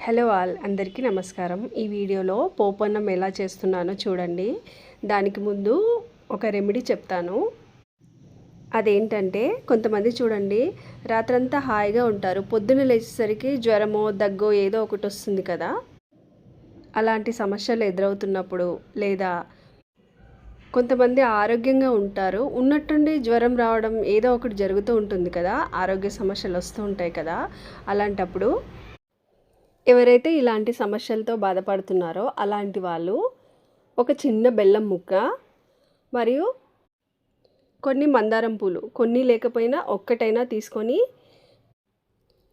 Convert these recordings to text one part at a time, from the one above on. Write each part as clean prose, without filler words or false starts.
Hello all అందరికీ నమస్కారం. ఈ వీడియోలో పోపన్నం ఎలా చేస్తున్నానో చూడండి. దానికి ముందు ఒక రెమెడీ చెప్తాను. అదేంటంటే కొంతమంది చూడండి రాత్రంతా హాయిగా ఉంటారు, పొద్దున్న లేచేసరికి జ్వరమో దగ్గో ఏదో ఒకటి వస్తుంది కదా. అలాంటి సమస్యలు ఎదురవుతున్నప్పుడు లేదా కొంతమంది ఆరోగ్యంగా ఉంటారు, ఉన్నట్టుండి జ్వరం రావడం ఏదో ఒకటి జరుగుతూ ఉంటుంది కదా, ఆరోగ్య సమస్యలు వస్తూ ఉంటాయి కదా. అలాంటప్పుడు ఎవరైతే ఇలాంటి సమస్యలతో బాధపడుతున్నారో అలాంటి వాళ్ళు ఒక చిన్న బెల్లం ముక్క మరియు కొన్ని మందారం పూలు, కొన్ని లేకపోయినా ఒక్కటైనా తీసుకొని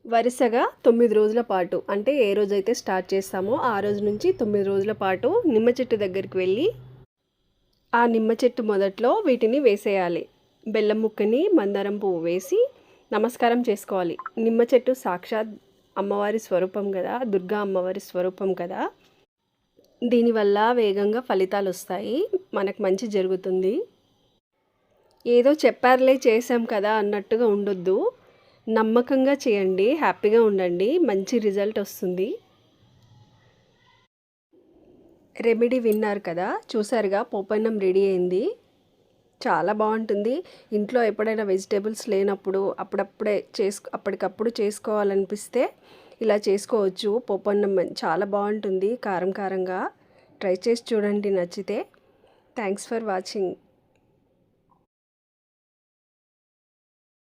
వరుసగా 9 రోజుల పాటు, అంటే ఏ రోజైతే స్టార్ట్ చేస్తామో ఆ రోజు నుంచి 9 రోజుల పాటు నిమ్మ చెట్టు దగ్గరికి వెళ్ళి ఆ నిమ్మ చెట్టు మొదట్లో వీటిని వేసేయాలి. బెల్లం ముక్కని మందారం పువ్వు వేసి నమస్కారం చేసుకోవాలి. నిమ్మ చెట్టు సాక్షాత్ అమ్మవారి స్వరూపం కదా, దుర్గా అమ్మవారి స్వరూపం కదా. దీనివల్ల వేగంగా ఫలితాలు వస్తాయి, మనకు మంచి జరుగుతుంది. ఏదో చెప్పారులే చేసాం కదా అన్నట్టుగా ఉండొద్దు, నమ్మకంగా చేయండి, హ్యాపీగా ఉండండి, మంచి రిజల్ట్ వస్తుంది. రెమెడీ విన్నారు కదా, చూసారుగా, పోపన్నం రెడీ అయింది. చాలా బాగుంటుంది. ఇంట్లో ఎప్పుడైనా వెజిటేబుల్స్ లేనప్పుడు అప్పటికప్పుడు చేసుకోవాలనిపిస్తే ఇలా చేసుకోవచ్చు. పోపన్నం చాలా బాగుంటుంది, కారం కారంగా. ట్రై చేసి చూడండి, నచ్చితే. Thanks for watching.